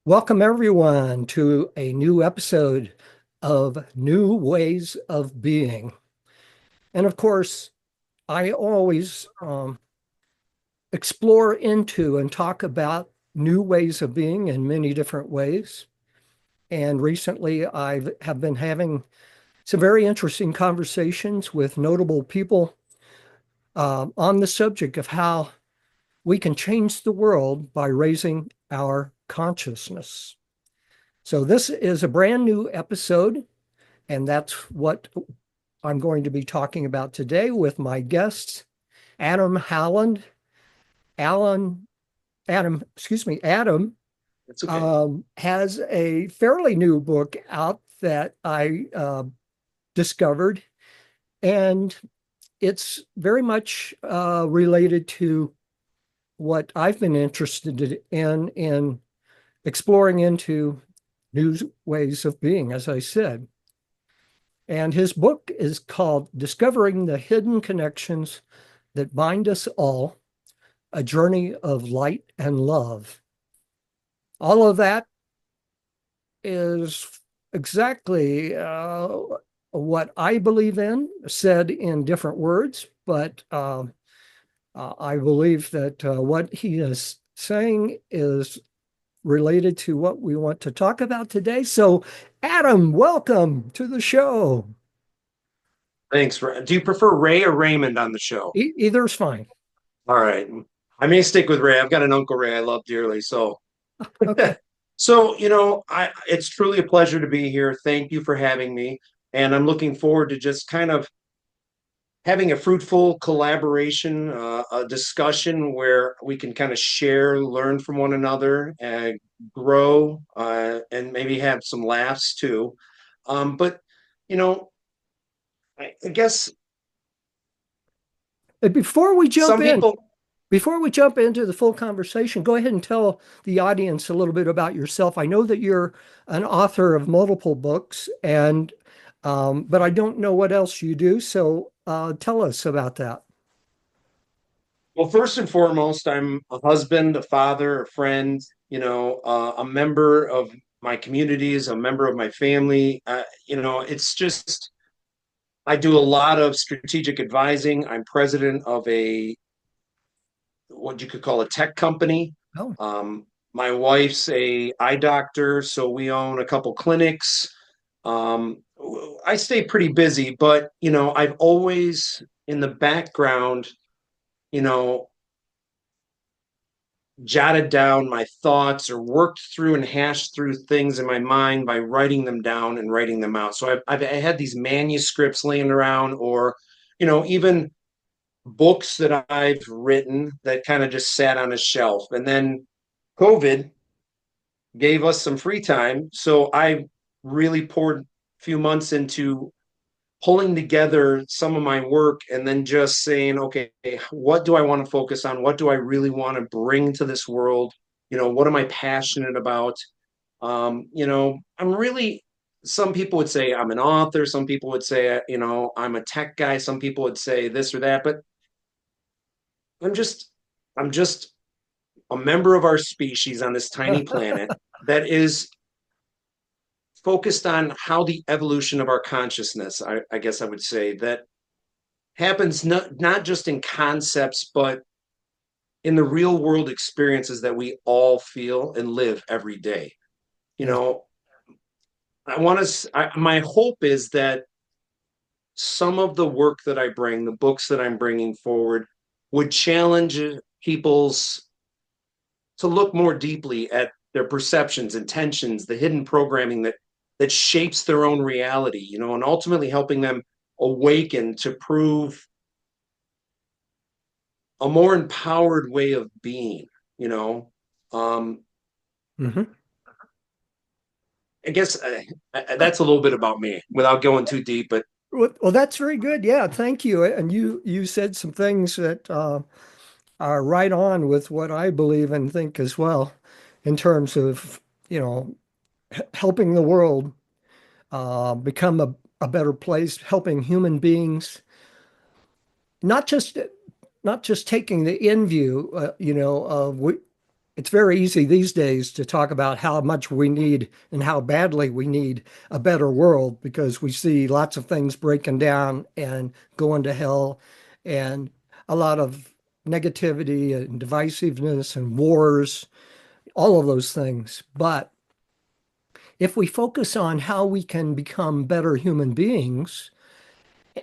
Welcome, everyone, to a new episode of New Ways of Being. And of course, I always explore into and talk about new ways of being in many different ways. And recently, I have been having some very interesting conversations with notable people on the subject of how we can change the world by raising our consciousness. So, this is a brand new episode. And that's what I'm going to be talking about today with my guests, Adam Howland. Alan, Adam It's okay. has a fairly new book out that I discovered, and it's very much related to what I've been interested in exploring into new ways of being, as I said. And his book is called Discovering the Hidden Connections That Bind Us All, A Journey of Light and Love. All of that is exactly what I believe in, said in different words, but I believe that what he is saying is related to what we want to talk about today. So, Adam, welcome to the show. Thanks. Do you prefer Ray or Raymond on the show? Either is fine. All right. I may stick with Ray. I've got an Uncle Ray I love dearly. So, Okay. so it's truly a pleasure to be here. Thank you for having me. And I'm looking forward to just kind of having a fruitful collaboration, a discussion where we can kind of share, learn from one another, and grow, and maybe have some laughs too. But, you know, I guess Before we jump some in, people. before we jump into the full conversation, go ahead and tell the audience a little bit about yourself. I know that you're an author of multiple books, and but I don't know what else you do. So tell us about that. Well, first and foremost, I'm a husband, a father, a friend, a member of my communities, a member of my family. It's just, I do a lot of strategic advising. I'm president of what you could call a tech company. Oh, My wife's a eye doctor, so we own a couple clinics. Um, I stay pretty busy, but, I've always in the background, you know, jotted down my thoughts or worked through and hashed through things in my mind by writing them down and writing them out. So I had these manuscripts laying around, or even books that I've written that kind of just sat on a shelf. And then COVID gave us some free time, so I really poured a few months into pulling together some of my work and then just saying, okay, what do I want to focus on? What do I really want to bring to this world? What am I passionate about? I'm really, some people would say I'm an author. Some people would say, I'm a tech guy. Some people would say this or that, but I'm just, I'm just a member of our species on this tiny planet that is focused on how the evolution of our consciousness, I guess I would say, that happens not just in concepts, but in the real world experiences that we all feel and live every day. You yes. know, my hope is that some of the work that I bring, the books that I'm bringing forward, would challenge people's to look more deeply at their perceptions, intentions, the hidden programming that shapes their own reality, and ultimately helping them awaken to prove a more empowered way of being, you know. Um, Mhm. I guess that's a little bit about me without going too deep, but Well, that's very good. Yeah, thank you. And you said some things that are right on with what I believe and think as well, in terms of, you know, helping the world become a better place, helping human beings, not just not just taking the in view, of it's very easy these days to talk about how much we need and how badly we need a better world because we see lots of things breaking down and going to hell and a lot of negativity and divisiveness and wars, all of those things. But if we focus on how we can become better human beings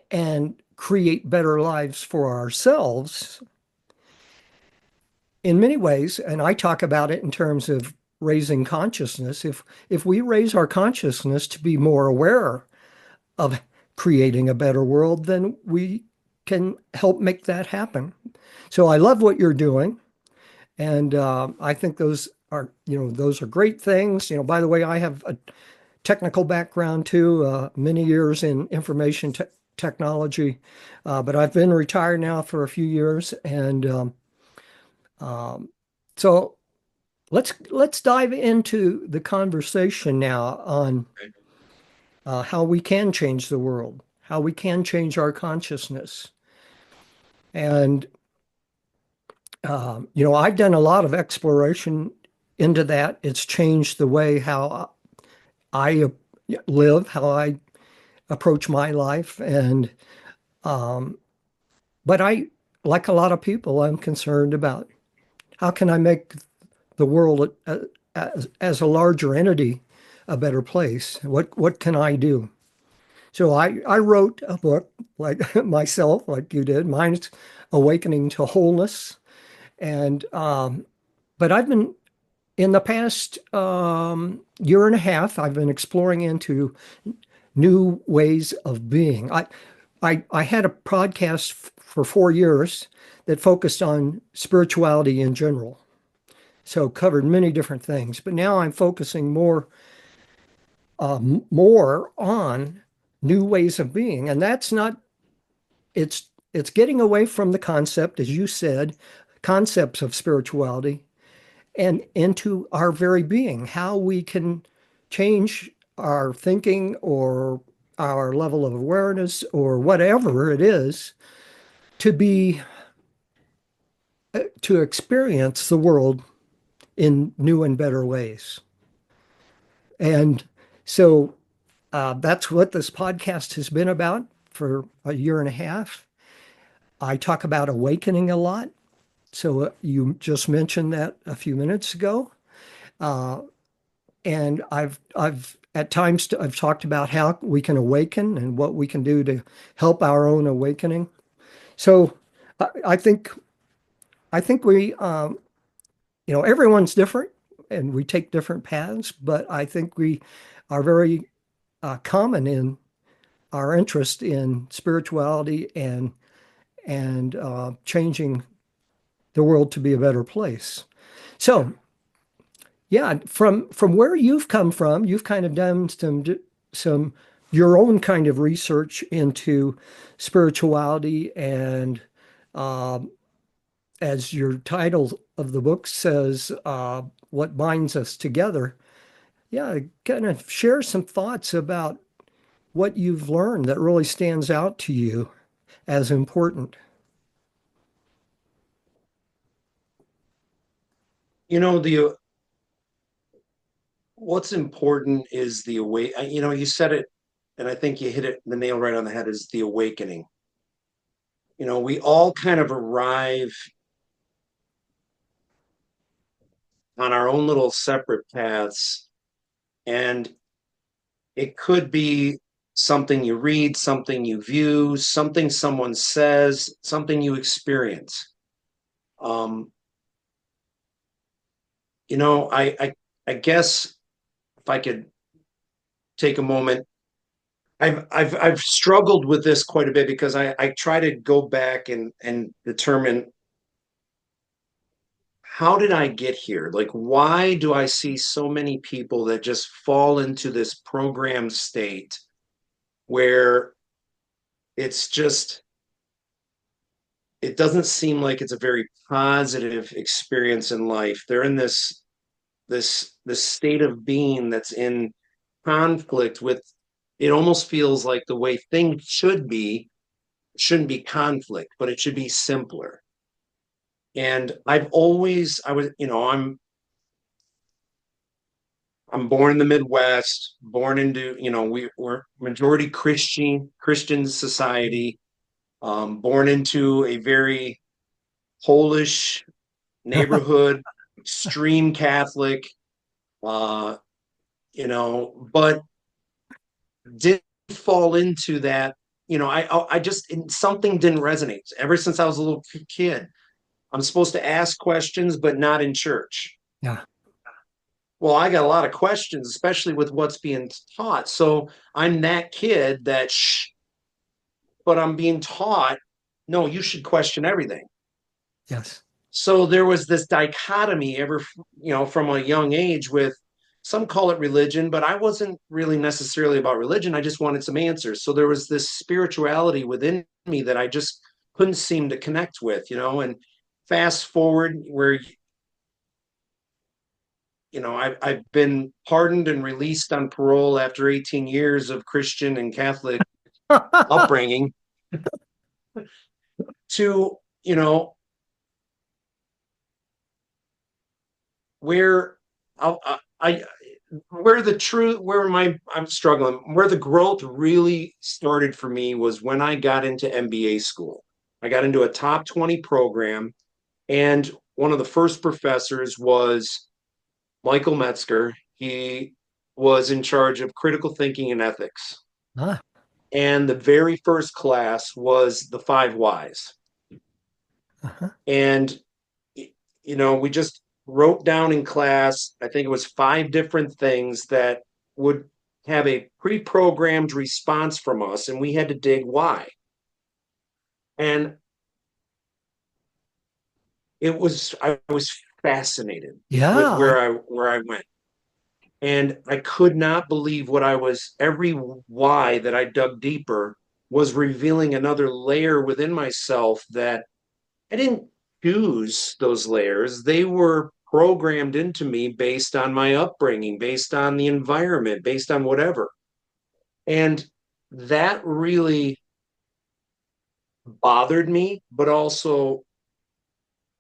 and create better lives for ourselves, in many ways, and I talk about it in terms of raising consciousness, if we raise our consciousness to be more aware of creating a better world, then we can help make that happen. So I love what you're doing, and I think those are great things. By the way, I have a technical background too, many years in information technology, but I've been retired now for a few years, and um, so let's dive into the conversation now on how we can change the world, how we can change our consciousness. And I've done a lot of exploration into that. It's changed the way how I live, how I approach my life, and um, but like a lot of people, I'm concerned about how can I make the world as a larger entity a better place? What can I do? So I wrote a book like myself, like you did. Mine's Awakening to Wholeness. And but I've been in the past year and a half, I've been exploring into new ways of being. I had a podcast for 4 years that focused on spirituality in general. So covered many different things. But now I'm focusing more on new ways of being, and that's not it's getting away from the concept, as you said, concepts of spirituality, and into our very being, how we can change our thinking or our level of awareness or whatever it is to be to experience the world in new and better ways. And so that's what this podcast has been about for a year and a half. I talk about awakening a lot. So you just mentioned that a few minutes ago. Uh, and I've at times I've talked about how we can awaken and what we can do to help our own awakening. So I think we everyone's different and we take different paths, but I think we are very common in our interest in spirituality and changing the world to be a better place. So, yeah, from where you've come from, you've kind of done some your own kind of research into spirituality, and um, as your title of the book says, what binds us together. Yeah, kind of share some thoughts about what you've learned that really stands out to you as important. The what's important is the awake. You said it, and I think you hit it the nail right on the head. Is the awakening. We all kind of arrive on our own little separate paths, and it could be something you read, something you view, something someone says, something you experience. Um, I guess if I could take a moment, I've struggled with this quite a bit because I try to go back and determine how did I get here? Like, why do I see so many people that just fall into this program state where it's just it doesn't seem like it's a very positive experience in life. They're in this state of being that's in conflict with it. Almost feels like the way things shouldn't be conflict, but it should be simpler. And I was, I'm born in the Midwest, born into, we're majority Christian society, born into a very Polish neighborhood, extreme Catholic, uh, but didn't fall into that. I just, something didn't resonate ever since I was a little kid. I'm supposed to ask questions, but not in church. Yeah. Well, I got a lot of questions, especially with what's being taught. So I'm that kid that, shh, but I'm being taught, no, you should question everything. Yes. So there was this dichotomy from a young age with some call it religion, but I wasn't really necessarily about religion. I just wanted some answers. So there was this spirituality within me that I just couldn't seem to connect with, and fast forward where I've been pardoned and released on parole after 18 years of Christian and Catholic upbringing to, where I where the truth, I'm struggling, where the growth really started for me was when I got into MBA school. I got into a top 20 program, and one of the first professors was Michael Metzger. He was in charge of critical thinking and ethics. Ah, And the very first class was the five whys. uh-huh. And, we just wrote down in class, I think it was five different things that would have a pre programmed response from us, and we had to dig why. And I was fascinated with Yeah. where I went. And I could not believe every why that I dug deeper was revealing another layer within myself that I didn't choose those layers. They were programmed into me based on my upbringing, based on the environment, based on whatever. And that really bothered me, but also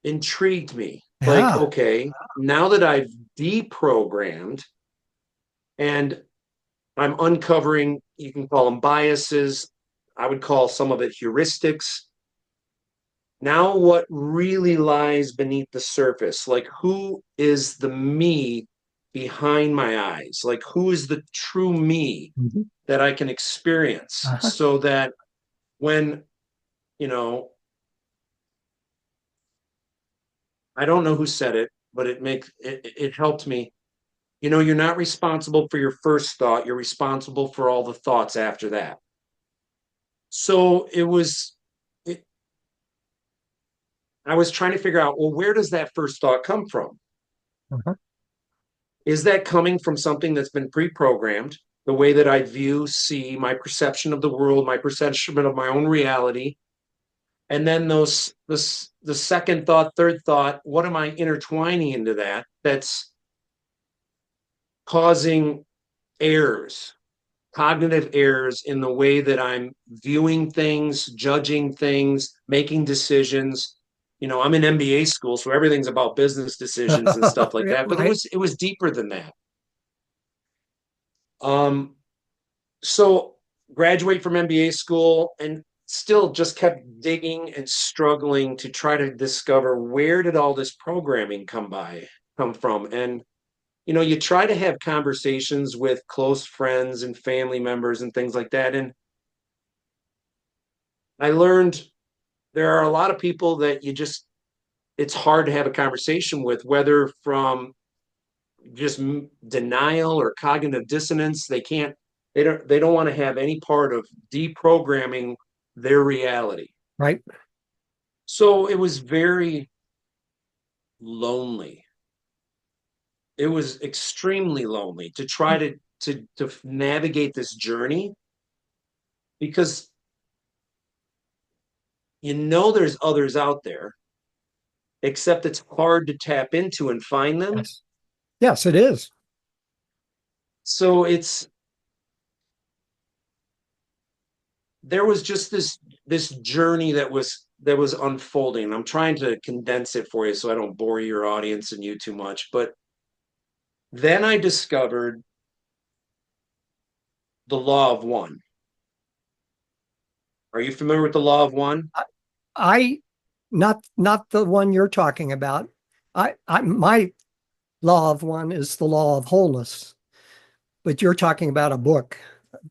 intrigued me. Like, Yeah. okay, now that I've deprogrammed and I'm uncovering, you can call them biases, I would call some of it heuristics. Now, what really lies beneath the surface? Like, who is the me behind my eyes? Like, who is the true me Mhm. that I can experience Uh-huh. so that when, you know, I don't know who said it, but it helped me. You're not responsible for your first thought, you're responsible for all the thoughts after that. So it, I was trying to figure out, well, where does that first thought come from? Uh-huh. Is that coming from something that's been pre-programmed, the way that I view, see, my perception of the world, my perception of my own reality? And then the second thought, third thought, what am I intertwining into that's causing errors, cognitive errors in the way that I'm viewing things, judging things, making decisions. I'm in MBA school, so everything's about business decisions and stuff like Yeah, that. But it right. was it was deeper than that. Um, so graduate from MBA school and still just kept digging and struggling to try to discover where did all this programming come from. And you try to have conversations with close friends and family members and things like that. And I learned there are a lot of people that it's hard to have a conversation with, whether from just denial or cognitive dissonance. They don't want to have any part of deprogramming their reality. Right. So it was very lonely. It was extremely lonely to try to navigate this journey, because there's others out there, except it's hard to tap into and find them. Yes. Yes, it is. So there was just this journey that was unfolding. I'm trying to condense it for you so I don't bore your audience and you too much, but Then I discovered the law of one. Are you familiar with the law of one? I not the one you're talking about. My law of one is the law of wholeness, but you're talking about a book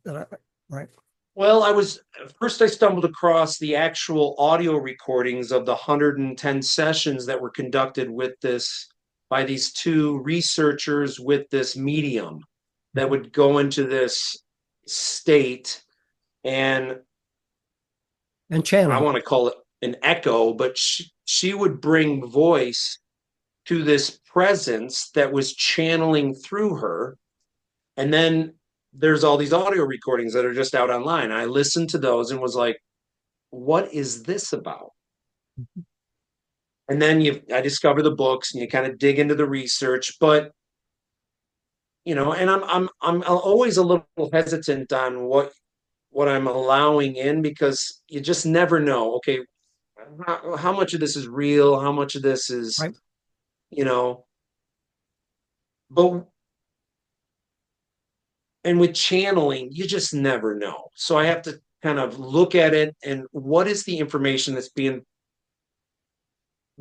that right? Well, I stumbled across the actual audio recordings of the 110 sessions that were conducted with this by these two researchers with this medium that Mhm. would go into this state, and And I channel. want to call it an echo, but she would bring voice to this presence that was channeling through her. And then there's all these audio recordings that are just out online. I listened to those and was like, what is this about? And then I discover the books and you kind of dig into the research, but and I'm always a little hesitant on what I'm allowing in, because you just never know. Okay, how much of this is real? How much of this is, Right? you know, but and with channeling, you just never know. So I have to kind of look at it and what is the information that's being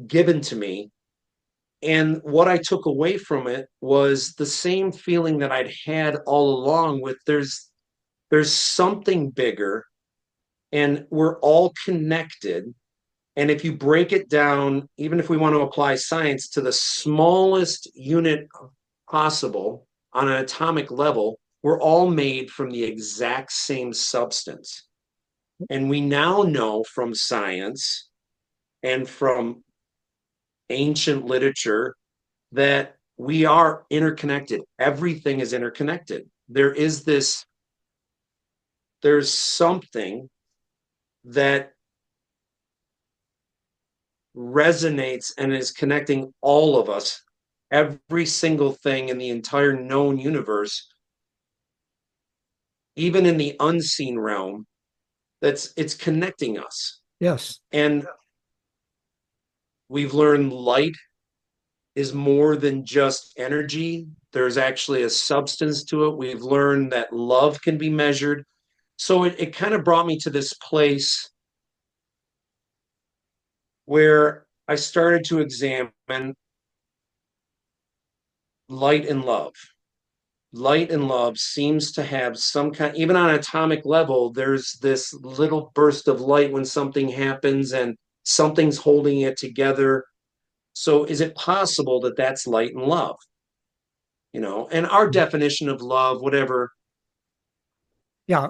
given to me. And what I took away from it was the same feeling that I'd had all along with there's something bigger, and we're all connected. And if you break it down, even if we want to apply science to the smallest unit possible on an atomic level, we're all made from the exact same substance. And we now know from science and from ancient literature that we are interconnected. Everything is interconnected. There's something that resonates and is connecting all of us, every single thing in the entire known universe, even in the unseen realm, it's connecting us. Yes. And we've learned light is more than just energy. There's actually a substance to it. We've learned that love can be measured. So it kind of brought me to this place where I started to examine light and love. Light and love seems to have some kind, even on an atomic level, there's this little burst of light when something happens and something's holding it together. So is it possible that that's light and love? And our definition of love, whatever, Yeah.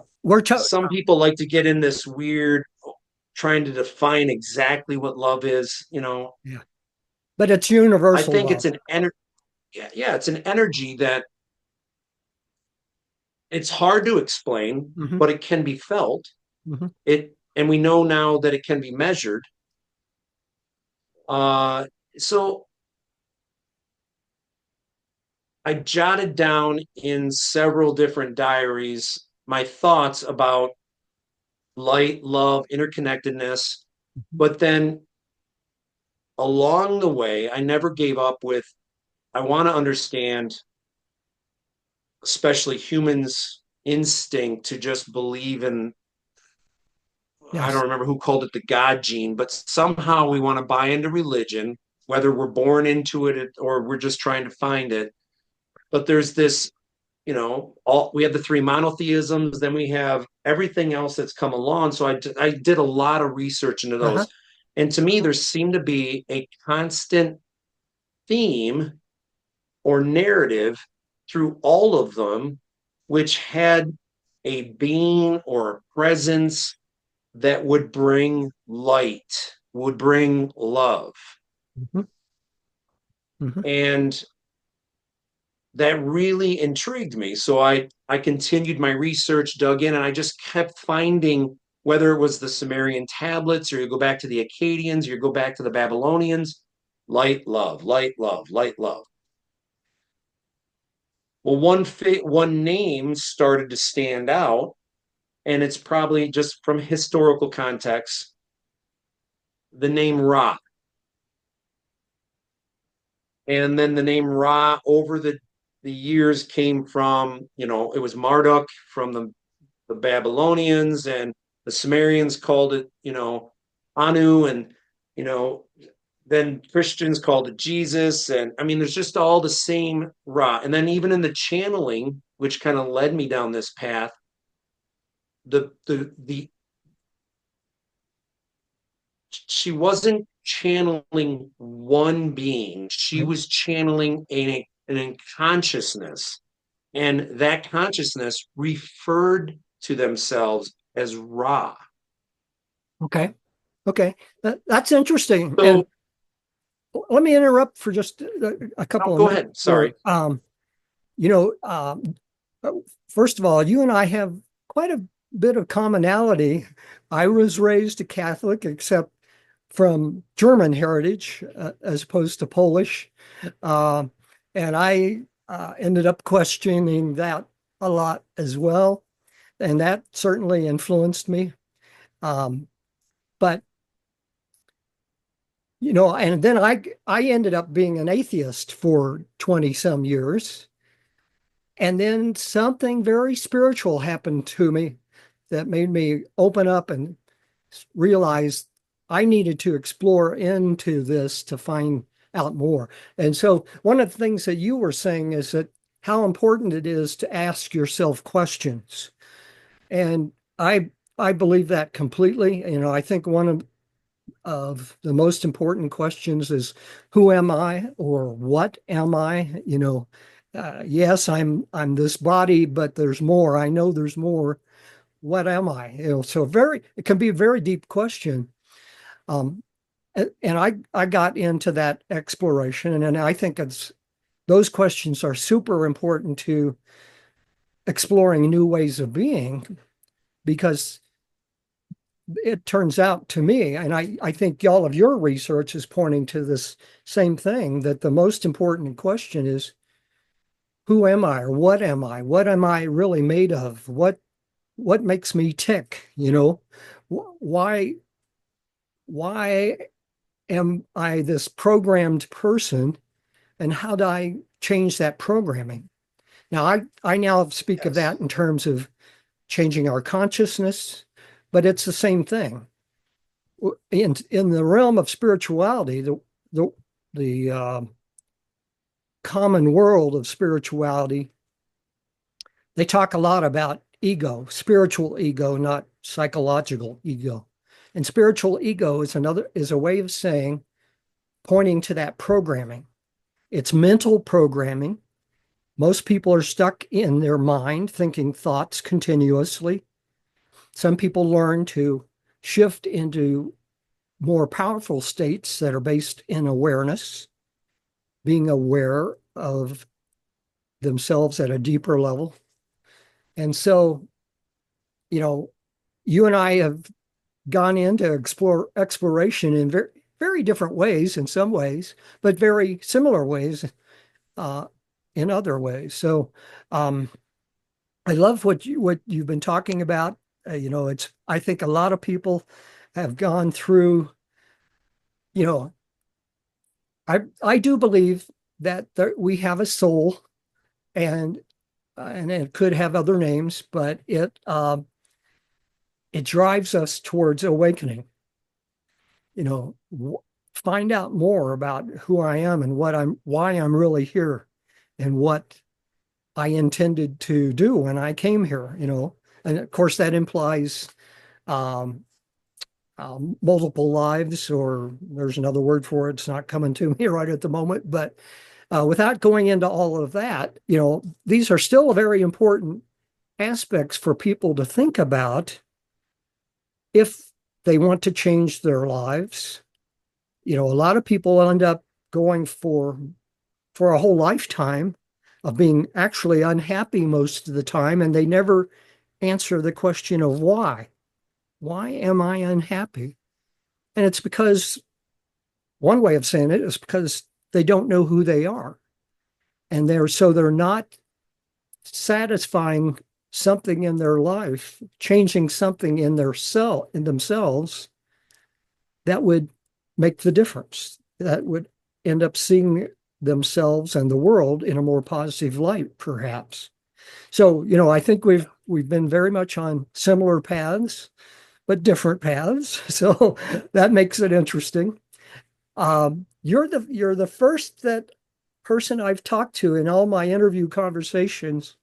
some people like to get in this weird trying to define exactly what love is. Yeah. But it's I universal think love. it's an energy. Yeah, it's an energy that it's hard to explain, Hmm. but it can be felt. Hmm. And we know now that it can be measured. So I jotted down in several different diaries my thoughts about light, love, interconnectedness. But then along the way, I never gave up with, I want to understand, especially humans' instinct to just believe in, I don't Yes. remember who called it the God gene, but somehow we want to buy into religion, whether we're born into it or we're just trying to find it. But there's this, all we have the three monotheisms, then we have everything else that's come along. So I did a lot of research into Uh-huh. those. And to me, there seemed to be a constant theme or narrative through all of them, which had a being or a presence that would bring light, would bring love. Hmm. Hmm. And that really intrigued me. So I continued my research, dug in, and I just kept finding, whether it was the Sumerian tablets or you go back to the Akkadians, or you go back to the Babylonians, light, love, light, love, light, love. Well, one name started to stand out, and it's probably just from historical context, the name Ra. And then the name Ra over the the years came from, it was Marduk from the Babylonians, and the Sumerians called it, Anu, and, you know, then Christians called it Jesus. And I mean, there's just all the same Ra. And then even in the channeling, which kind of led me down this path, the she wasn't channeling one being. She Right. was channeling an consciousness. And that consciousness referred to themselves as Ra. Okay. Okay. That's interesting. And So, let me interrupt for just a no, couple of go minutes ahead. here. Sorry. You know, uh, first of all, you and I have quite a bit of commonality. I was raised a Catholic, except from German heritage as opposed to Polish. Uh, and I ended up questioning that a lot as well. And that certainly influenced me. Um, but and then I ended up being an atheist for 20 some years. And then something very spiritual happened to me that made me open up and realize I needed to explore into this to find out more. And so one of the things that you were saying is that how important it is to ask yourself questions. And I believe that completely. I think one of the most important questions is who am I or what am I? Yes, I'm this body, but there's more. I know there's more. What am I? So it can be a very deep question. Um, and I got into that exploration, and I think those questions are super important to exploring new ways of being because it turns out to me, and I think all of your research is pointing to this same thing, that the most important question is who am I or what am I? What am I really made of? What makes me tick? Why am I this programmed person, and how do I change that programming? Now I now speak of Yes. that in terms of changing our consciousness, but it's the same thing. In the realm of spirituality, the the common world of spirituality, they talk a lot about ego, spiritual ego, not psychological ego. And spiritual ego is a way of saying, pointing to that programming. It's mental programming. Most people are stuck in their mind thinking thoughts continuously. Some people learn to shift into more powerful states that are based in awareness, being aware of themselves at a deeper level. And so, you know, you and I have gone into exploration in very different ways in some ways, but very similar ways uh, in other ways. So um, I love what you've been talking about. It's I think a lot of people have gone through. You know, I do believe that we have a soul, and it could have other names, but it drives us towards awakening. You know, find out more about who I am and why I'm really here, and what I intended to do when I came here. And of course that implies um, multiple lives, or there's another word for it. It's not coming to me right at the moment, but without going into all of that, these are still very important aspects for people to think about if they want to change their lives. A lot of people end up going for a whole lifetime of being actually unhappy most of the time, and they never answer the question of why. Why am I unhappy? And it's because one way of saying it is because they don't know who they are. And they're not satisfying something in their life, changing something in themselves that would make the difference, that would end up seeing themselves and the world in a more positive light, perhaps. So, I think we've been very much on similar paths, but different paths. So that makes it interesting. You're the first that person I've talked to in all my interview conversations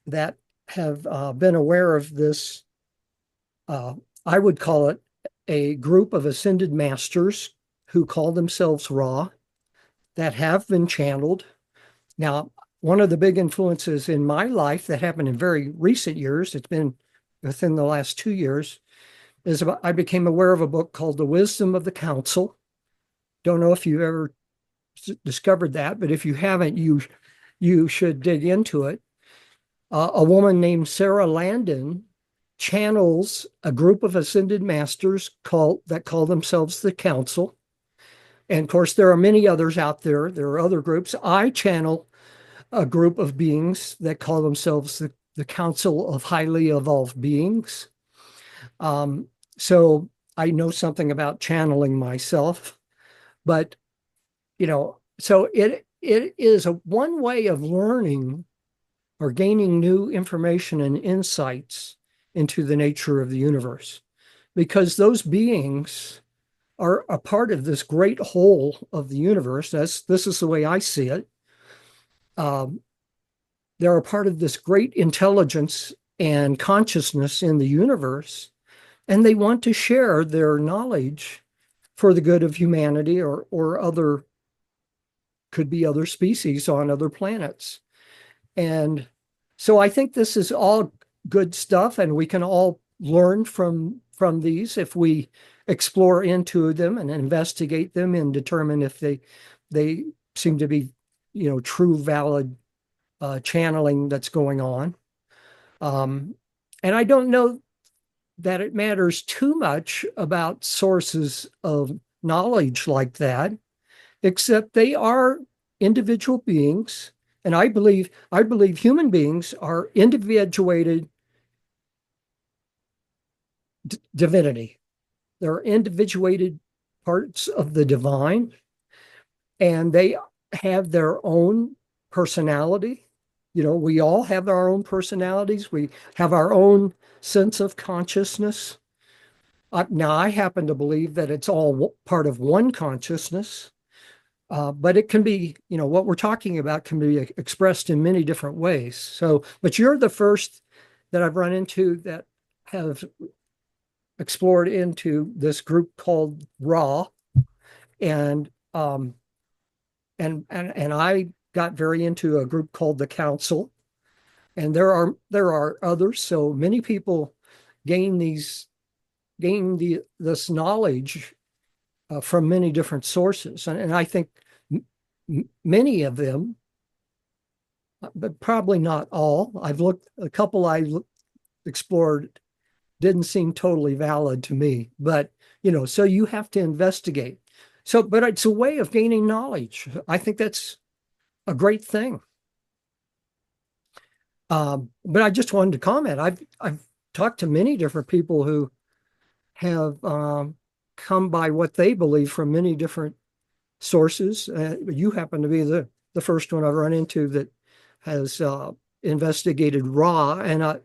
that have been aware of this. I would call it a group of ascended masters who call themselves Ra that have been channeled. Now, one of the big influences in my life that happened in very recent years, it's been within the last 2 years, is I became aware of a book called The Wisdom of the Council. Don't know if you ever discovered that, but if you haven't, you should dig into it. A woman named Sarah Landon channels a group of ascended masters that call themselves the Council. And of course, there are many others out there. There are other groups. I channel a group of beings that call themselves the Council of Highly Evolved Beings. So I know something about channeling myself, but so it is one way of learning or gaining new information and insights into the nature of the universe, because those beings are a part of this great whole of the universe. This is the way I see it. They're a part of this great intelligence and consciousness in the universe, and they want to share their knowledge for the good of humanity or could be other species on other planets. And so I think this is all good stuff, and we can all learn from these if we explore into them and investigate them and determine if they seem to be, true, valid channeling that's going on. And I don't know that it matters too much about sources of knowledge like that, except they are individual beings. And I believe human beings are individuated divinity. They're individuated parts of the divine, and they have their own personality. We all have our own personalities. We have our own sense of consciousness. Now, I happen to believe that it's all part of one consciousness, but it can be, what we're talking about can be expressed in many different ways. So, but you're the first that I've run into that have explored into this group called Ra, and and I got very into a group called the Council, and there are others. So many people gain this knowledge from many different sources, and I think many of them, but probably not all. A couple I explored didn't seem totally valid to me, but so you have to investigate. So, but it's a way of gaining knowledge. I think that's a great thing. But I just wanted to comment. I've talked to many different people who have come by what they believe from many different sources. You happen to be the first one I've run into that has investigated Ra, and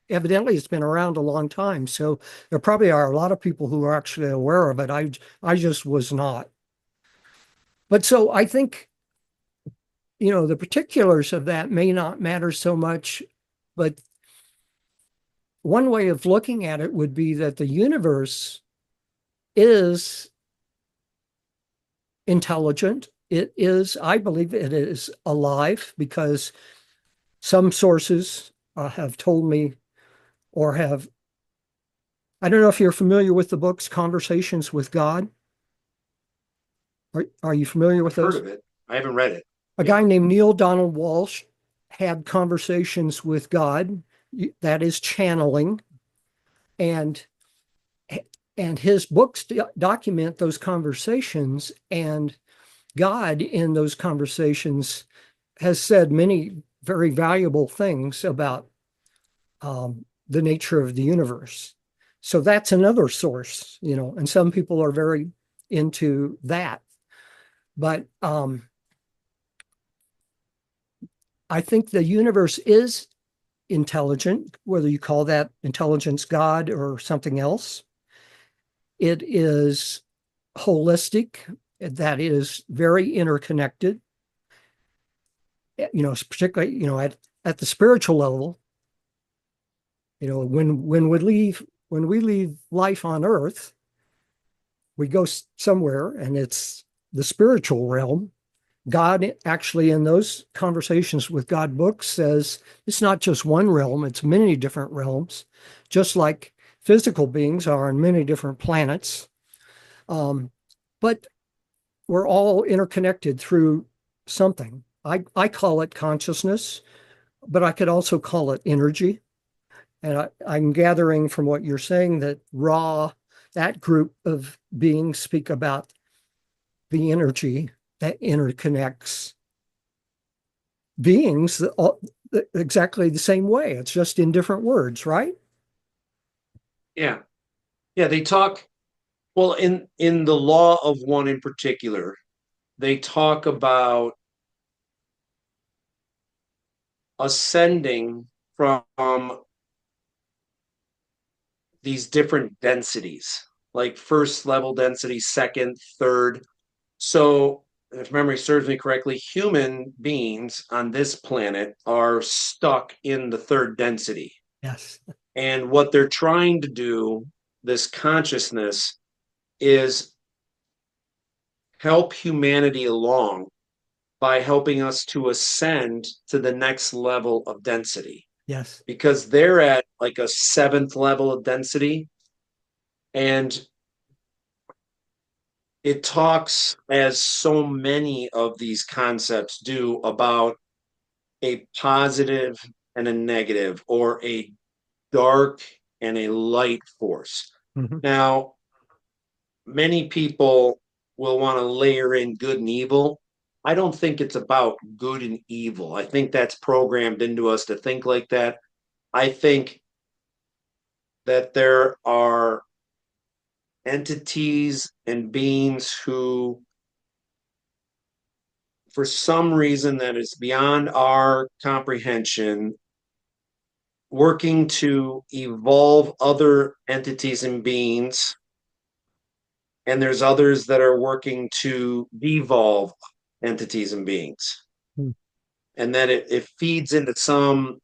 evidently it's been around a long time. So there probably are a lot of people who are actually aware of it. I just was not. But so I think, the particulars of that may not matter so much, but one way of looking at it would be that the universe is intelligent. It is, I believe it is alive, because some sources have told me or have, I don't know if you're familiar with the books Conversations with God. Are you familiar with those? Heard of it. I haven't read it. A guy named Neil Donald Walsh had conversations with God. That is channeling. And his books document those conversations, and God in those conversations has said many very valuable things about the nature of the universe. So that's another source, and some people are very into that. But I think the universe is intelligent, whether you call that intelligence God or something else. It is holistic, that is very interconnected. Particularly, at the spiritual level, when we leave life on earth, we go somewhere and it's the spiritual realm. God actually, in those conversations with God books, says it's not just one realm, it's many different realms, just like physical beings are on many different planets. But we're all interconnected through something. I call it consciousness, but I could also call it energy. And I'm gathering from what you're saying that that group of beings speak about the energy that interconnects beings exactly the same way. It's just in different words, right? Yeah. Yeah, they talk well in the law of one in particular, they talk about ascending from these different densities, like first level density, second, third. So, if memory serves me correctly, human beings on this planet are stuck in the third density. Yes. And what they're trying to do, this consciousness, is help humanity along by helping us to ascend to the next level of density. Yes. Because they're at like a seventh level of density. And it talks, as so many of these concepts do, about a positive and a negative, or a dark and a light force. Mm-hmm. Now, many people will want to layer in good and evil. I don't think it's about good and evil. I think that's programmed into us to think like that. I think that there are entities and beings who, for some reason that is beyond our comprehension, working to evolve other entities and beings, and there's others that are working to devolve entities and beings, Mm. and that it feeds into some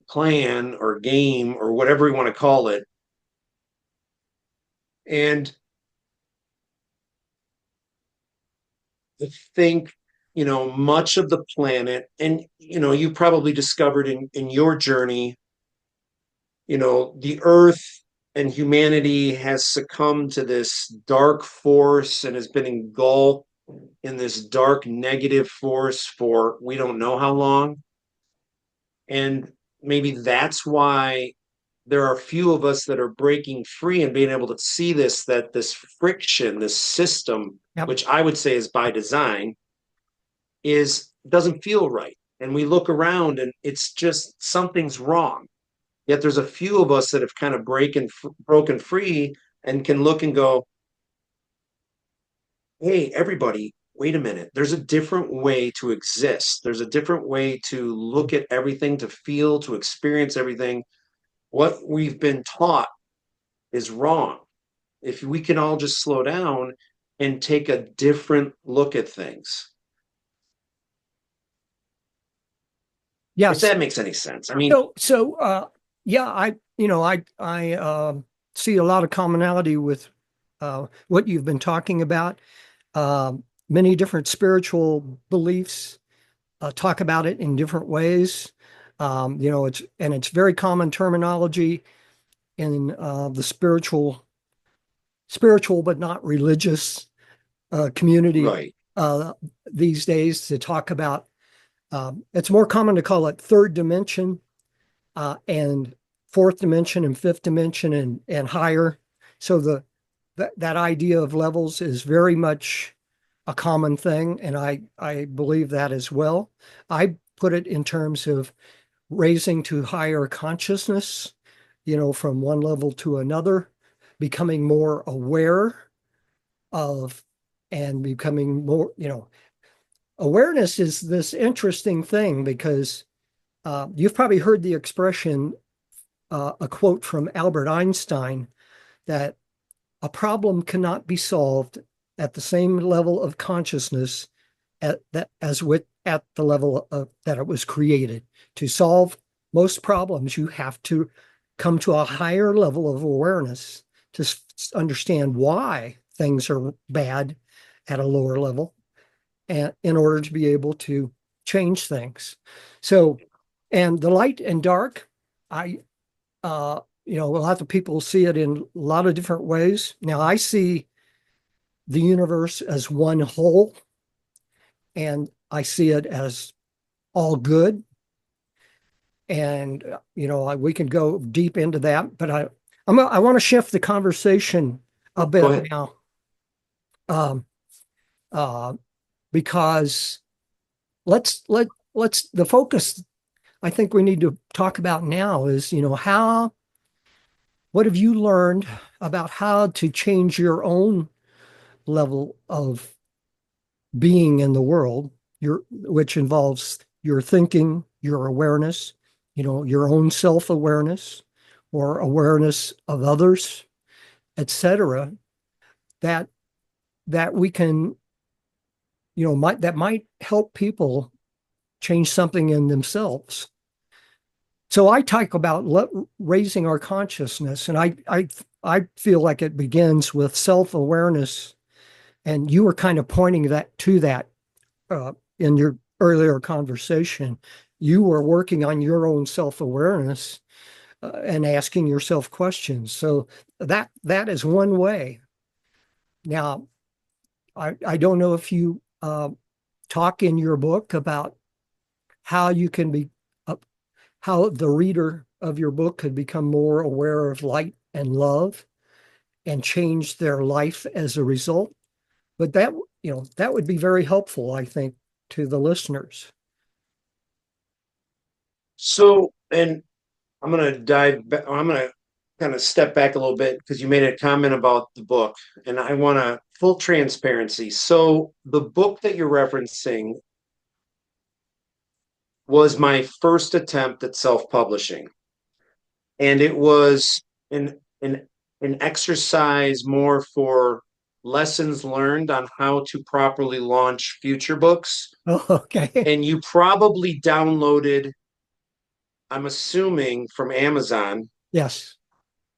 plan or game or whatever we want to call it. And I think, much of the planet, and you probably discovered in your journey, the earth and humanity has succumbed to this dark force and has been engulfed in this dark negative force for we don't know how long. And maybe that's why there are a few of us that are breaking free and being able to see that this friction, this system, Yep. which I would say is by design, is doesn't feel right. And we look around and it's just something's wrong. Yet there's a few of us that have kind of broken free and can look and go, hey, everybody, wait a minute. There's a different way to exist. There's a different way to look at everything, to feel, to experience everything. What we've been taught is wrong. If we can all just slow down and take a different look at things. If Yes. that makes any sense. I mean, Yeah, I see a lot of commonality with what you've been talking about. Uh, Many different spiritual beliefs talk about it in different ways. It's very common terminology in the spiritual but not religious community right. uh, these days to talk about. It's more common to call it third dimension and fourth dimension and fifth dimension and higher. So that idea of levels is very much a common thing, and I believe that as well. I put it in terms of raising to higher consciousness, from one level to another, becoming more aware of and becoming more, awareness is this interesting thing because you've probably heard the expression, a quote from Albert Einstein, that a problem cannot be solved at the same level of consciousness at the level that it was created. To solve most problems, you have to come to a higher level of awareness to understand why things are bad at a lower level, and in order to be able to change things. So, and the light and dark, I a lot of people see it in a lot of different ways. Now, I see the universe as one whole, and I see it as all good. And we can go deep into that, but I want to shift the conversation a Go bit ahead. now, um, uh, because let's the focus I think we need to talk about now is, what have you learned about how to change your own level of being in the world, which involves your thinking, your awareness, your own self-awareness or awareness of others, etc., that that we can, that might help people change something in themselves. So I talk about raising our consciousness, and I feel like it begins with self-awareness. And you were kind of pointing that in your earlier conversation. You were working on your own self-awareness and asking yourself questions. So that is one way. Now, I don't know if you talk in your book about how you can be uh, how the reader of your book could become more aware of light and love and change their life as a result. But that would be very helpful, I think, to the listeners. So, and I'm going to I'm going to kind of step back a little bit because you made a comment about the book, and I want to full transparency. So, the book that you're referencing was my first attempt at self-publishing, and it was an exercise more for lessons learned on how to properly launch future books. Oh, okay. And you probably downloaded, I'm assuming, from Amazon. Yes.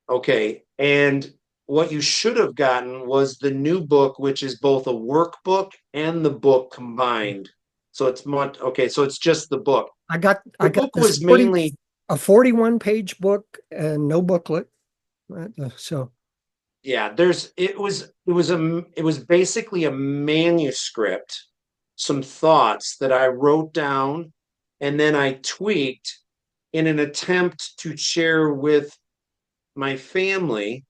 Okay. And what you should have gotten was the new book, which is both a workbook and the book combined. So it's much okay. So it's just the book. I The got book this was mainly, a 41 page book and no booklet. So, yeah, it was basically a manuscript, some thoughts that I wrote down and then I tweaked in an attempt to share with my family,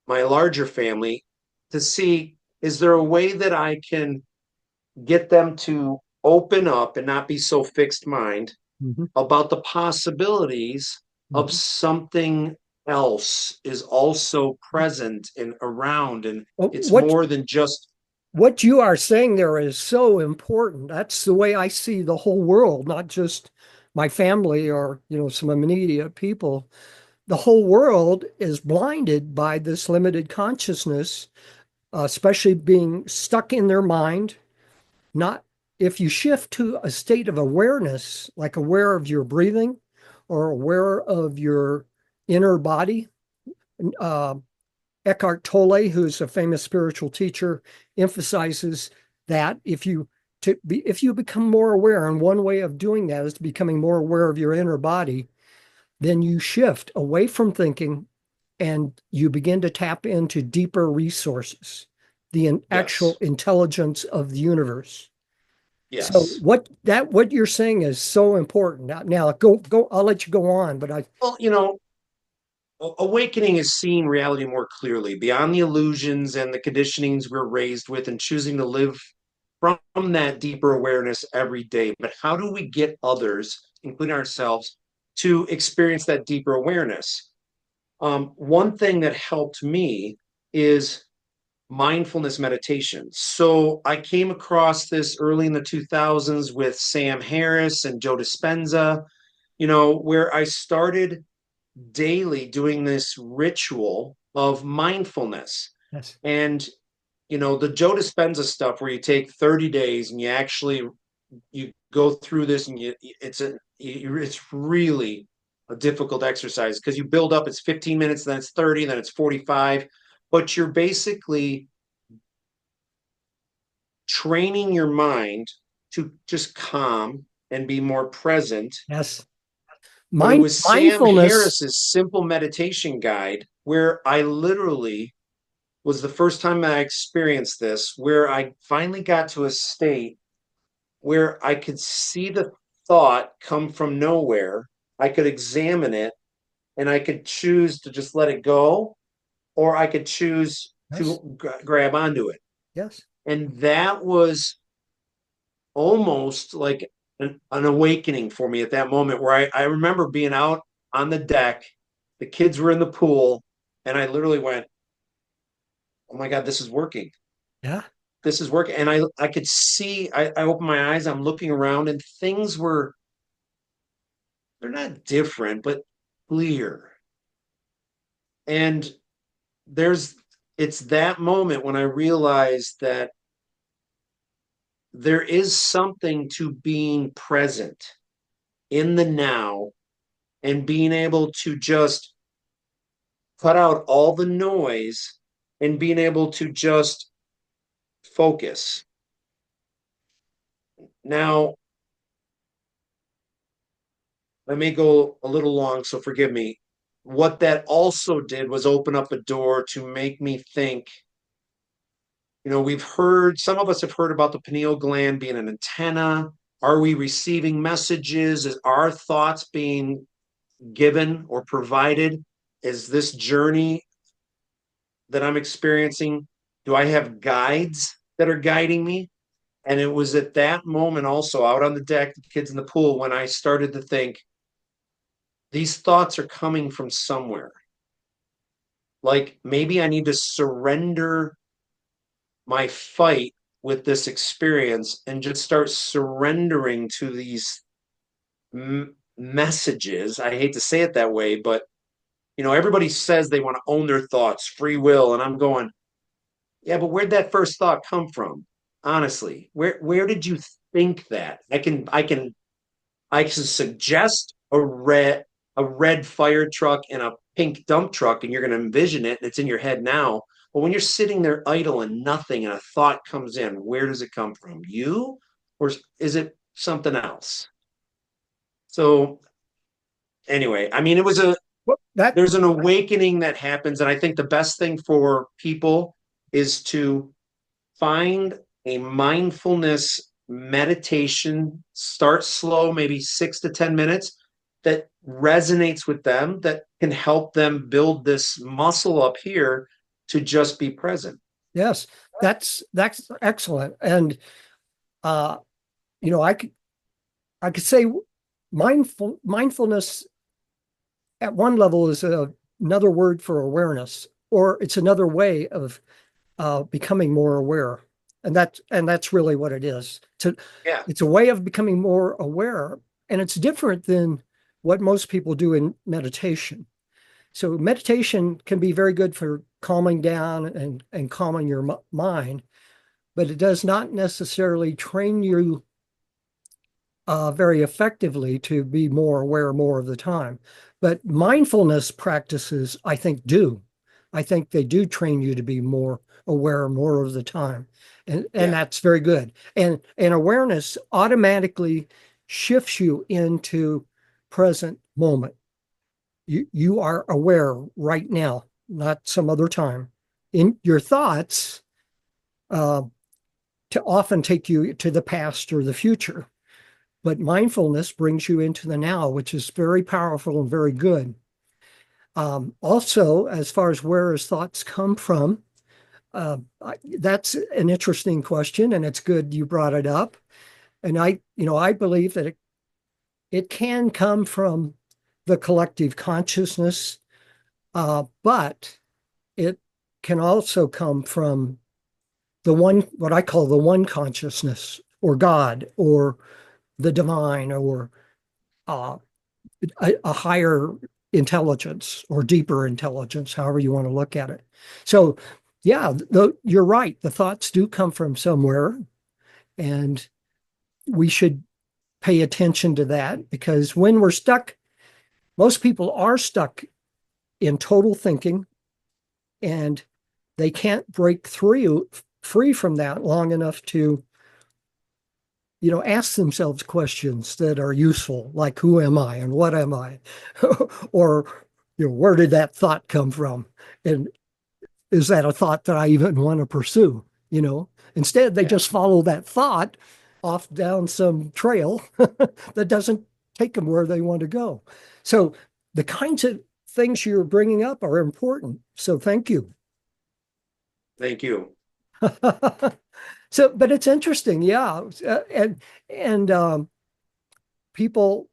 my larger family, to see, is there a way that I can get them to open up and not be so fixed mind mhm, about the possibilities of mhm. something else is also present and around, and Well, it's more than just. what you are saying there is so important. That's the way I see the whole world, not just my family or, some immediate people. The whole world is blinded by this limited consciousness, especially being stuck in their mind. Not if you shift to a state of awareness, like aware of your breathing or aware of your inner body. Uh, Eckhart Tolle, who's a famous spiritual teacher, emphasizes that if you become more aware, and one way of doing that is becoming more aware of your inner body, then you shift away from thinking and you begin to tap into deeper resources, the actual Yes, intelligence of the universe. So yes. what you're saying is so important. Now go. I'll let you go on, but I Well, awakening is seeing reality more clearly beyond the illusions and the conditionings we're raised with and choosing to live from that deeper awareness every day. But how do we get others, including ourselves, to experience that deeper awareness? One thing that helped me is mindfulness meditation. So I came across this early in the 2000s with Sam Harris and Joe Dispenza, where I started daily doing this ritual of mindfulness. Yes. And the Joe Dispenza stuff where you take 30 days and you go through this and it's really a difficult exercise because you build up. It's 15 minutes, then it's 30, then it's 45, but you're basically training your mind to just calm and be more present. Yes. But it was Sam Mindfulness. Harris's simple meditation guide where I literally was the first time I experienced this, where I finally got to a state where I could see the thought come from nowhere. I could examine it and I could choose to just let it go, or I could choose Yes. to grab onto it. Yes. And that was almost like an awakening for me at that moment where I remember being out on the deck, the kids were in the pool, and I literally went, oh my God, this is working. Yeah. This is working. And I could see, I opened my eyes, I'm looking around, and things were, they're not different, but clear. And there's, it's that moment when I realized that there is something to being present in the now and being able to just cut out all the noise and being able to just focus. Now, I may go a little long, so forgive me. What that also did was open up a door to make me think. We've heard, some of us have heard about the pineal gland being an antenna. Are we receiving messages? Is our thoughts being given or provided? Is this journey that I'm experiencing, do I have guides that are guiding me? And it was at that moment also out on the deck, the kids in the pool, when I started to think, these thoughts are coming from somewhere. Like maybe I need to surrender my fight with this experience and just start surrendering to these messages. I hate to say it that way, but everybody says they want to own their thoughts, free will. And I'm going, yeah, but where'd that first thought come from? Honestly, where did you think that? I can suggest a red fire truck and a pink dump truck, and you're going to envision it, and it's in your head now. But when you're sitting there idle and nothing, and a thought comes in, where does it come from? You, or is it something else? So anyway, I mean, Well, that there's an awakening that happens, and I think the best thing for people is to find a mindfulness meditation, start slow, maybe 6 to 10 minutes, that resonates with them, that can help them build this muscle up here to just be present. yes, that's excellent. And uh, I could say mindfulness at one level is another word for awareness, or it's another way of becoming more aware. And that's really what it is. Yeah. It's a way of becoming more aware, and it's different than what most people do in meditation. So meditation can be very good for calming down and calming your mind, but it does not necessarily train you very effectively to be more aware more of the time. But mindfulness practices, I think, do. I think they do train you to be more aware more of the time. And Yeah. that's very good. And awareness automatically shifts you into present moment. You are aware right now, not some other time. In your thoughts uh, to often take you to the past or the future. But mindfulness brings you into the now, which is very powerful and very good. Also, as far as where his thoughts come from, that's an interesting question, and it's good you brought it up. And I believe that it can come from the collective consciousness, but it can also come from the one, what I call the one consciousness, or God, or the divine, or uh, a higher intelligence or deeper intelligence, however you want to look at it. So, yeah, you're right. The thoughts do come from somewhere, and we should pay attention to that, because when we're stuck, most people are stuck in total thinking, and they can't break free from that long enough to ask themselves questions that are useful, like who am I and what am I? Or, where did that thought come from? And is that a thought that I even want to pursue? Instead, they Yeah. just follow that thought off down some trail that doesn't take them where they want to go. So the kinds of things you're bringing up are important. So thank you. Thank you. So, but it's interesting, yeah, and people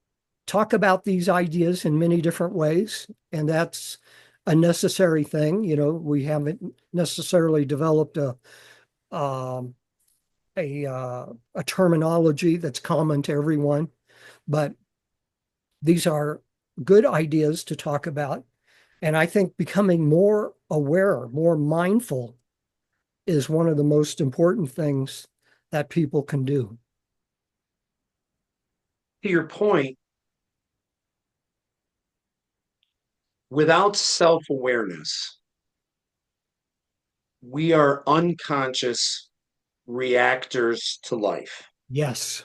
talk about these ideas in many different ways, and that's a necessary thing. We haven't necessarily developed um, a terminology that's common to everyone, but these are good ideas to talk about. And I think becoming more aware, more mindful is one of the most important things that people can do. To your point, without self-awareness, we are unconscious reactors to life. Yes.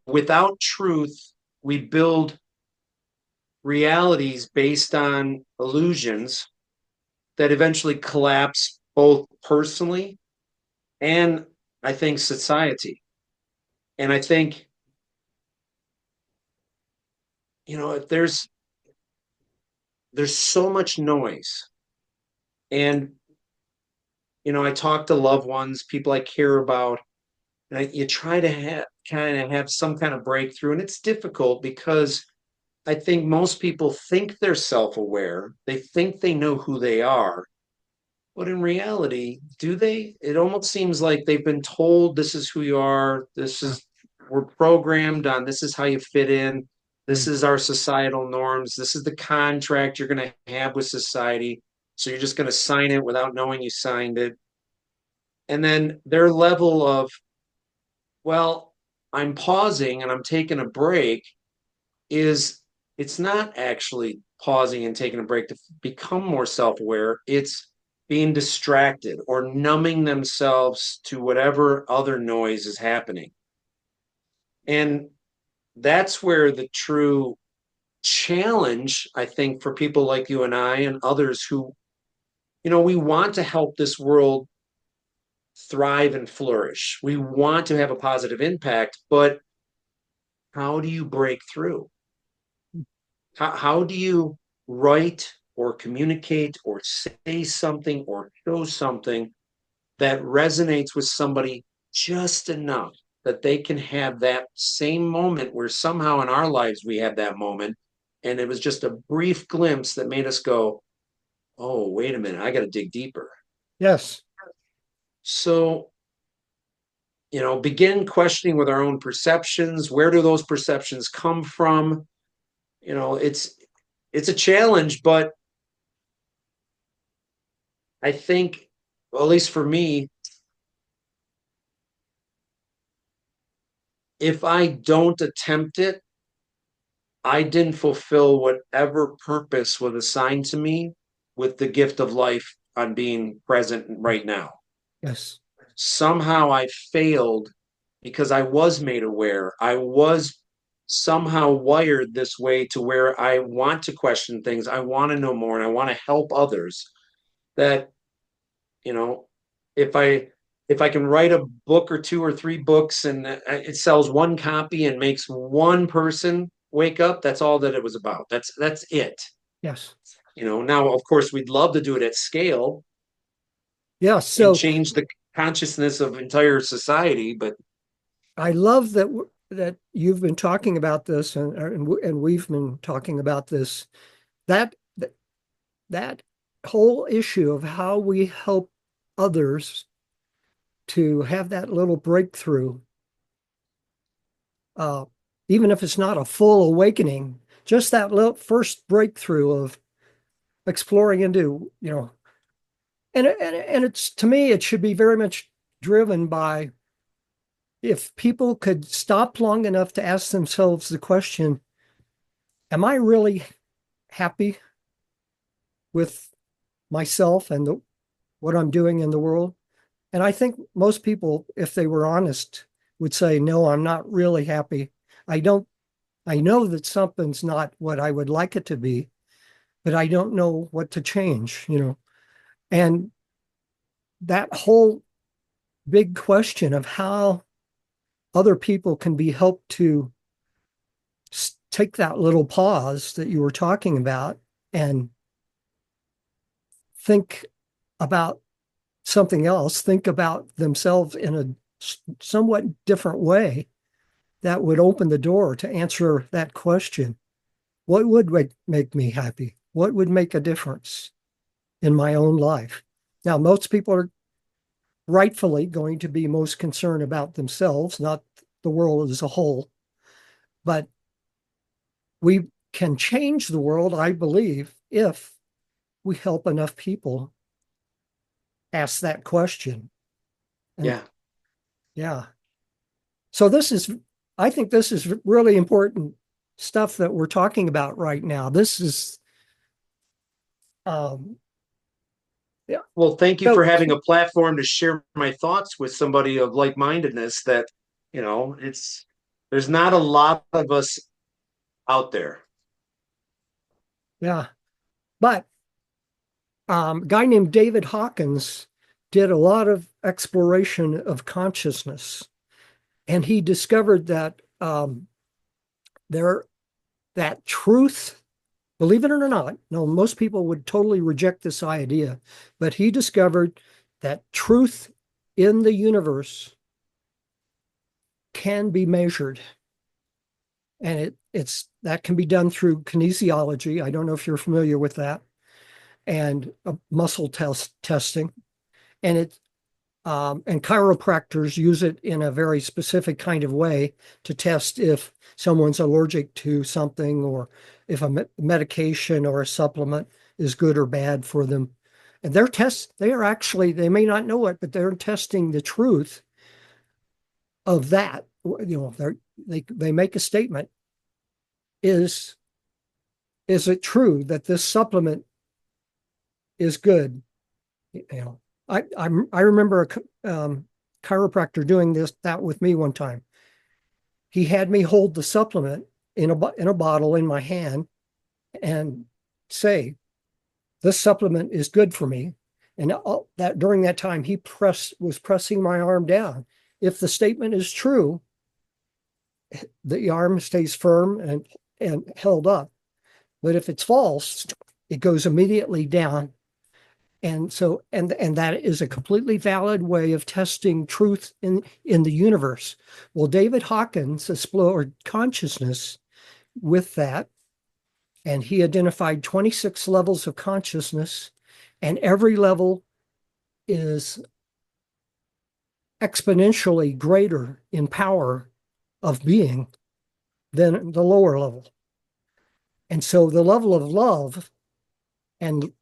Without truth, we build realities based on illusions that eventually collapse both personally and I think society. And I think, there's so much noise. And, I talk to loved ones, people I care about, and you try to have some kind of breakthrough. And it's difficult because I think most people think they're self-aware. They think they know who they are. But in reality, do they? It almost seems like they've been told this is who you are. We're programmed on this is how you fit in. This Mm. is our societal norms. This is the contract you're going to have with society. So you're just going to sign it without knowing you signed it. And then their level of, well, I'm pausing and I'm taking a break is it's not actually pausing and taking a break to become more self-aware. It's being distracted or numbing themselves to whatever other noise is happening. And that's where the true challenge, I think, for people like you and I and others who, we want to help this world thrive and flourish. We want to have a positive impact, but how do you break through? How do you write or communicate or say something or show something that resonates with somebody just enough that they can have that same moment where somehow in our lives we had that moment and it was just a brief glimpse that made us go, oh, wait a minute, I got to dig deeper. Yes. So, begin questioning with our own perceptions. Where do those perceptions come from? It's a challenge, but I think, well, at least for me, if I don't attempt it, I didn't fulfill whatever purpose was assigned to me with the gift of life on being present right now. Yes. Somehow I failed because I was made aware. I was somehow wired this way to where I want to question things. I want to know more and I want to help others. That you know if I can write a book or two or three books and it sells one copy and makes one person wake up, that's all that it was about. That's it. Yes. Now of course we'd love to do it at scale Yeah. and So change the consciousness of entire society, but I love that you've been talking about this, and we've been talking about this. That that whole issue of how we help others to have that little breakthrough, uh, even if it's not a full awakening, just that little first breakthrough of exploring into, and it's to me, it should be very much driven by if people could stop long enough to ask themselves the question, am I really happy with myself and what I'm doing in the world? And I think most people, if they were honest, would say, no, I'm not really happy. I don't, I know that something's not what I would like it to be, but I don't know what to change. And that whole big question of how other people can be helped to take that little pause that you were talking about and think about something else, think about themselves in a somewhat different way that would open the door to answer that question. What would make me happy? What would make a difference in my own life? Now, most people are rightfully going to be most concerned about themselves, not the world as a whole. But we can change the world, I believe, if we help enough people ask that question. And Yeah. yeah, so I think this is really important stuff that we're talking about right now. This is, um, yeah. Well, thank you for So having a platform to share my thoughts with somebody of like-mindedness that, it's there's not a lot of us out there. yeah, but a guy named David Hawkins did a lot of exploration of consciousness, and he discovered that there that truth, believe it or not, no, most people would totally reject this idea, but he discovered that truth in the universe can be measured. And it's that can be done through kinesiology. I don't know if you're familiar with that, and muscle testing. And and chiropractors use it in a very specific kind of way to test if someone's allergic to something or if a medication or a supplement is good or bad for them. And they are actually, they may not know it, but they're testing the truth of that. They make a statement. Is is it true that this supplement is good? You know, I remember a chiropractor doing that with me one time. He had me hold the supplement in a bottle in my hand and say, "This supplement is good for me." And that during that time, he was pressing my arm down. If the statement is true, the arm stays firm and held up. But if it's false, it goes immediately down. And so, and that is a completely valid way of testing truth in the universe. Well, David Hawkins explored consciousness with that, and he identified 26 levels of consciousness, and every level is exponentially greater in power of being than the lower level. And so the level of love and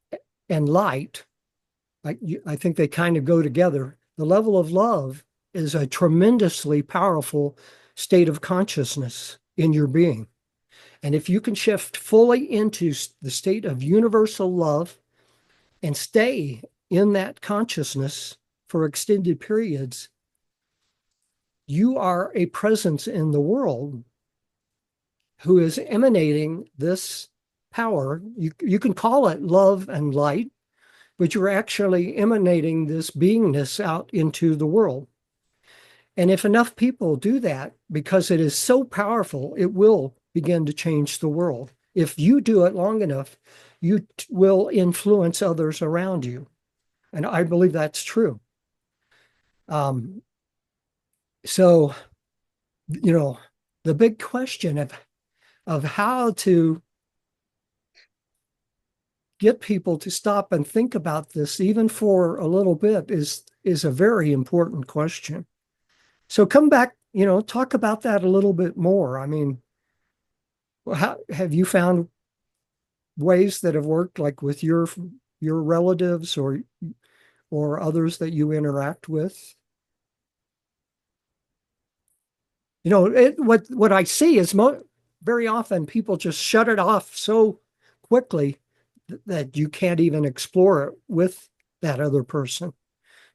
light, I think they kind of go together. The level of love is a tremendously powerful state of consciousness in your being. And if you can shift fully into the state of universal love and stay in that consciousness for extended periods, you are a presence in the world who is emanating this power. You can call it love and light, but you're actually emanating this beingness out into the world. And if enough people do that, because it is so powerful, it will begin to change the world. If you do it long enough, you will influence others around you. And I believe that's true. Um, so, you know, the big question of how to get people to stop and think about this, even for a little bit, is a very important question. So come back, talk about that a little bit more. I mean, how have you found ways that have worked, like with your relatives or others that you interact with? What I see is very often people just shut it off so quickly that you can't even explore it with that other person.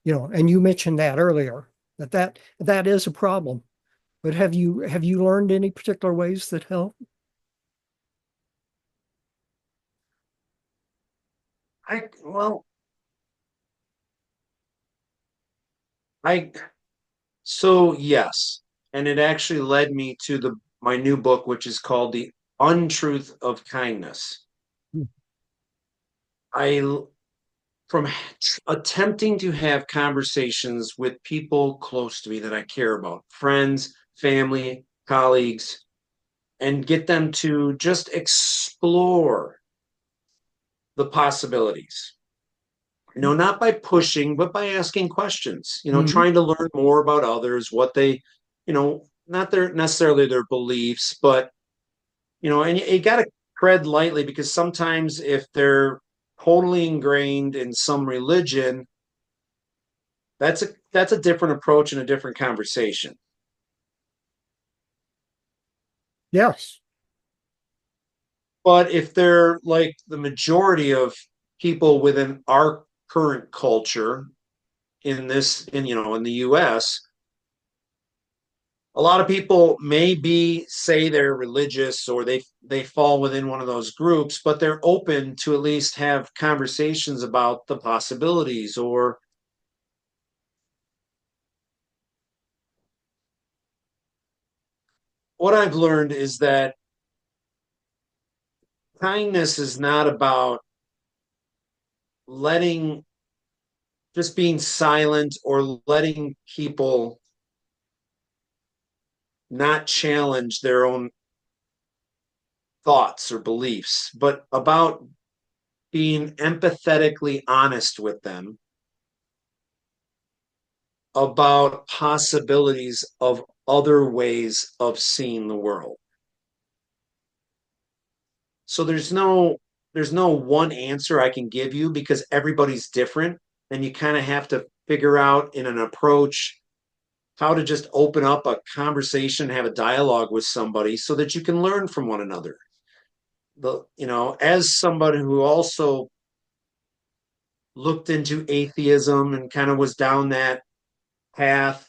And you mentioned that earlier, that is a problem. But have you learned any particular ways that help? Well, I so yes, and it actually led me to the my new book, which is called The Untruth of Kindness. I from attempting to have conversations with people close to me that I care about, friends, family, colleagues, and get them to just explore the possibilities. Not by pushing, but by asking questions, Mhm. trying to learn more about others, what they, not their necessarily their beliefs, but, and you got to tread lightly because sometimes if they're totally ingrained in some religion, that's a different approach and a different conversation. Yes. But if they're like the majority of people within our current culture in the US, a lot of people maybe say they're religious or they fall within one of those groups, but they're open to at least have conversations about the possibilities. Or what I've learned is that kindness is not about letting just being silent or letting people not challenge their own thoughts or beliefs, but about being empathetically honest with them about possibilities of other ways of seeing the world. So there's no one answer I can give you because everybody's different and you kind of have to figure out in an approach how to just open up a conversation, have a dialogue with somebody so that you can learn from one another. As somebody who also looked into atheism and kind of was down that path,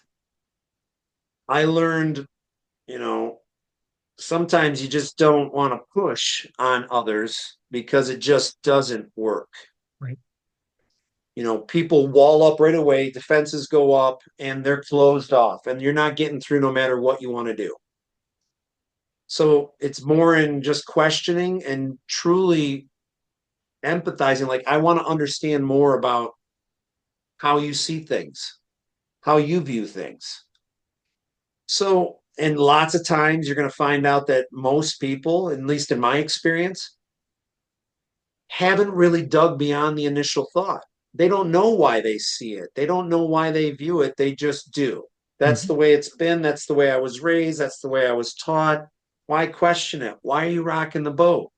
I learned, you know, sometimes you just don't want to push on others because it just doesn't work. Right. People wall up right away, defenses go up, and they're closed off, and you're not getting through no matter what you want to do. So it's more in just questioning and truly empathizing. Like, I want to understand more about how you see things, how you view things. So, and lots of times you're going to find out that most people, at least in my experience, haven't really dug beyond the initial thought. They don't know why they see it. They don't know why they view it. They just do. That's Mhm. the way it's been. That's the way I was raised. That's the way I was taught. Why question it? Why are you rocking the boat?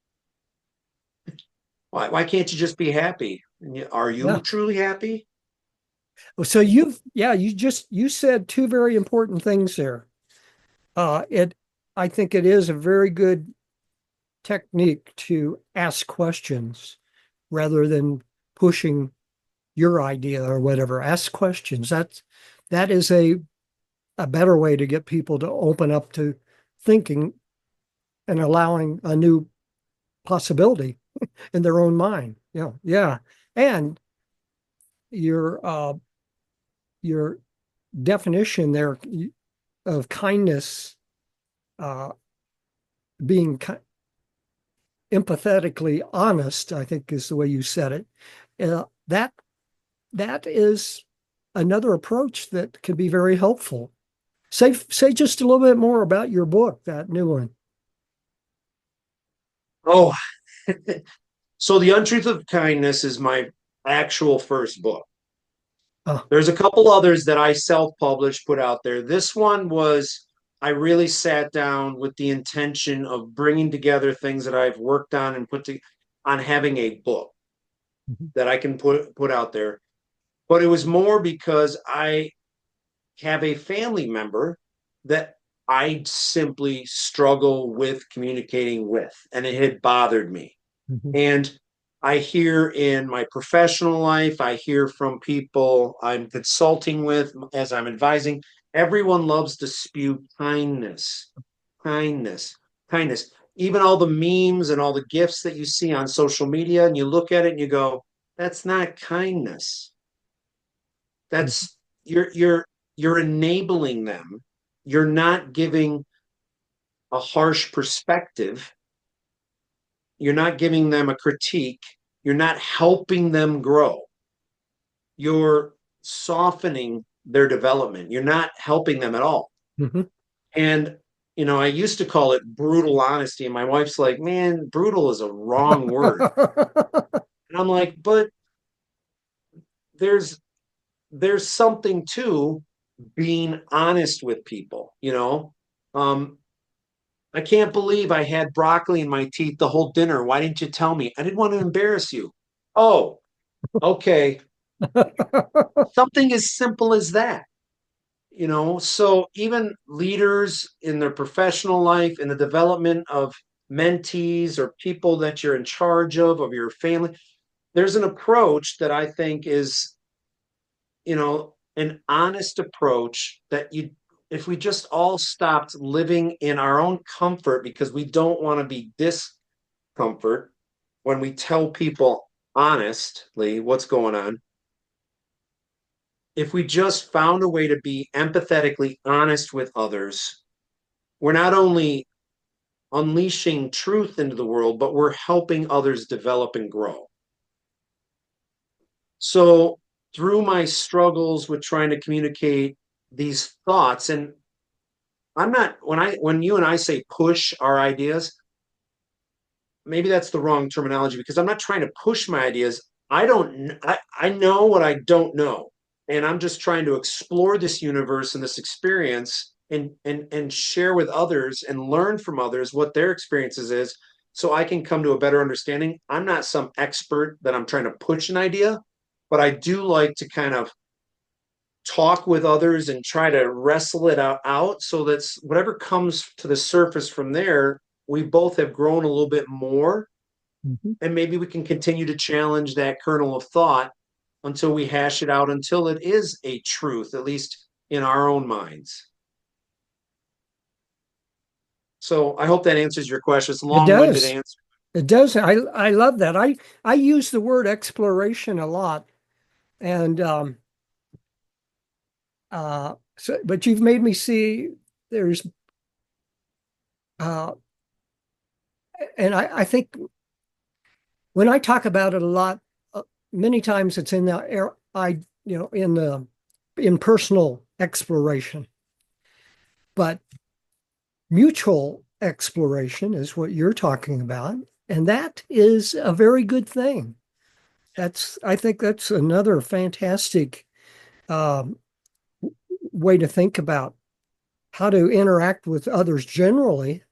Why can't you just be happy? Are you Yeah. truly happy? So you said two very important things there. It I think it is a very good technique to ask questions rather than pushing your idea or whatever. Ask questions. That is a better way to get people to open up to thinking and allowing a new possibility in their own mind. Yeah, yeah. And your your definition there of kindness, uh, being empathetically honest, I think is the way you said it. That that is another approach that can be very helpful. Say just a little bit more about your book, that new one. Oh, So The Untruth of Kindness is my actual first book. Oh, There's a couple others that I self-published, put out there. This one was, I really sat down with the intention of bringing together things that I've worked on and on having a book mhm, that I can put out there. But it was more because I have a family member that I simply struggle with communicating with, and it had bothered me. mhm. And I hear in my professional life, I hear from people I'm consulting with as I'm advising, everyone loves to spew kindness, kindness, kindness. Even all the memes and all the gifts that you see on social media, and you look at it and you go, that's not kindness. That's you're enabling them. You're not giving a harsh perspective. You're not giving them a critique. You're not helping them grow. You're softening their development. You're not helping them at all. Mhm. And, I used to call it brutal honesty. And my wife's like, man, brutal is a wrong word. And I'm like, but there's there's something to being honest with people. Um, I can't believe I had broccoli in my teeth the whole dinner. Why didn't you tell me? I didn't want to embarrass you. Oh, okay. Something as simple as that. So even leaders in their professional life, in the development of mentees or people that you're in charge of your family, there's an approach that I think is, an honest approach that if we just all stopped living in our own comfort because we don't want to be discomfort when we tell people honestly what's going on, if we just found a way to be empathetically honest with others, we're not only unleashing truth into the world, but we're helping others develop and grow. So, through my struggles with trying to communicate these thoughts, and I'm not, when you and I say push our ideas, maybe that's the wrong terminology because I'm not trying to push my ideas. I know what I don't know. And I'm just trying to explore this universe and this experience and share with others and learn from others what their experiences is so I can come to a better understanding. I'm not some expert that I'm trying to push an idea, but I do like to kind of talk with others and try to wrestle it out so that's whatever comes to the surface from there, we both have grown a little bit more, Mhm. and maybe we can continue to challenge that kernel of thought until we hash it out until it is a truth, at least in our own minds. So I hope that answers your question. It's a It long-winded does. answer. It does. I love that. I use the word exploration a lot, and but you've made me see there's uh, and I think when I talk about it a lot, many times it's in the in the in personal exploration, but mutual exploration is what you're talking about, and that is a very good thing. I think that's another fantastic um, way to think about how to interact with others generally,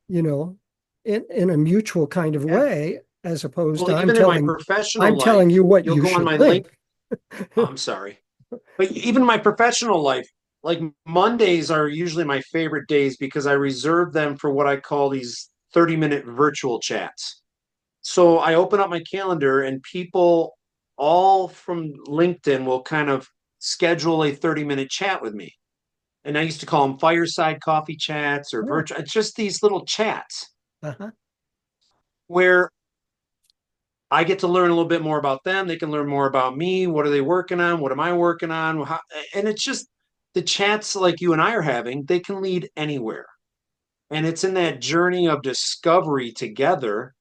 you know, in a mutual kind of Yeah. way, as opposed Well, to even in my professional I'm telling life, you what you'll you go on should my link. think. Oh, I'm sorry. But even my professional life, like Mondays are usually my favorite days because I reserve them for what I call these 30-minute virtual chats. So I open up my calendar and people all from LinkedIn will kind of schedule a 30-minute chat with me. And I used to call them fireside coffee chats or Oh, virtual, it's just these little chats uh-huh. where I get to learn a little bit more about them. They can learn more about me. What are they working on? What am I working on? And it's just the chats like you and I are having, they can lead anywhere. And it's in that journey of discovery together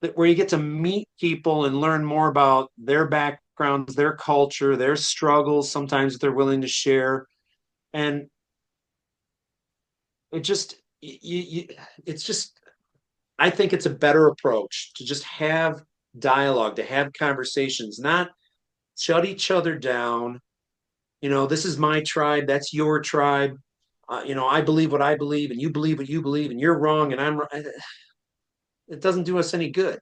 that where you get to meet people and learn more about their backgrounds, their culture, their struggles, sometimes they're willing to share. And it just, it's just I think it's a better approach to just have dialogue, to have conversations, not shut each other down. This is my tribe, that's your tribe. I believe what I believe, and you believe what you believe, and you're wrong, and I'm right. It doesn't do us any good.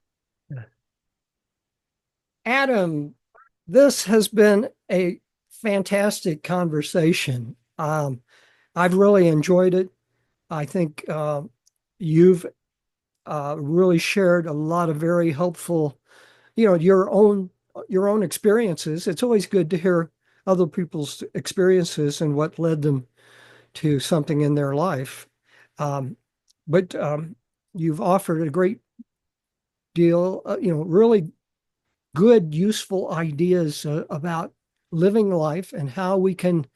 Adam, this has been a fantastic conversation. I've really enjoyed it. I think you've really shared a lot of very helpful, your own experiences. It's always good to hear other people's experiences and what led them to something in their life. Um, but you've offered a great deal, really good, useful ideas about living life and how we can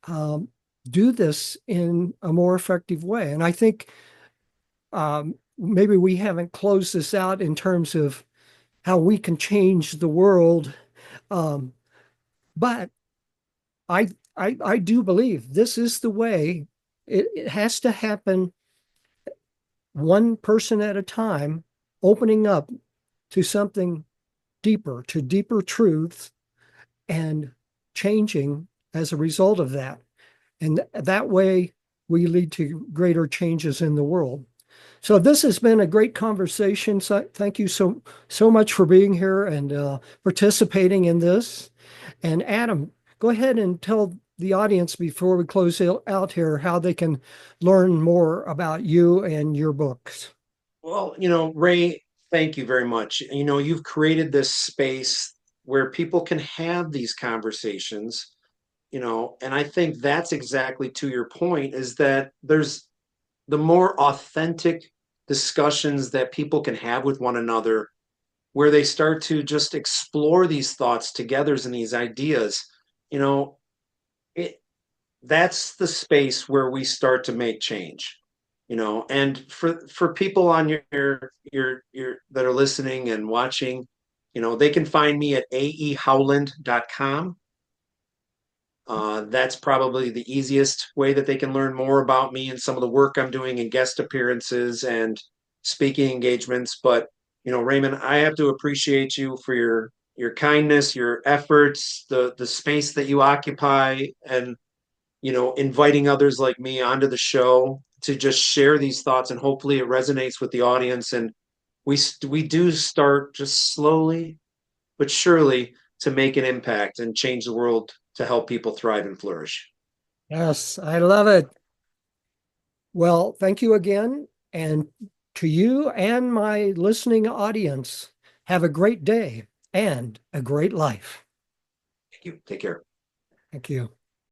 um, do this in a more effective way. And I think maybe we haven't closed this out in terms of how we can change the world. Um, but I do believe this is the way. It has to happen one person at a time, opening up to something deeper, to deeper truths, and changing as a result of that. And that way we lead to greater changes in the world. So this has been a great conversation. So thank you so much for being here and participating in this. And Adam, go ahead and tell the audience before we close out here how they can learn more about you and your books. Well, Ray, thank you very much. You've created this space where people can have these conversations, and I think that's exactly to your point is that there's the more authentic discussions that people can have with one another, where they start to just explore these thoughts together and these ideas, you know, it that's the space where we start to make change. And for people on your that are listening and watching, they can find me at aehowland.com. That's probably the easiest way that they can learn more about me and some of the work I'm doing in guest appearances and speaking engagements. But Raymond, I have to appreciate you for your kindness, your efforts, the space that you occupy, and inviting others like me onto the show to just share these thoughts, and hopefully it resonates with the audience. And we do start just slowly but surely to make an impact and change the world to help people thrive and flourish. Yes, I love it. Well, thank you again. And to you and my listening audience, have a great day and a great life. Thank you. Take care. Thank you.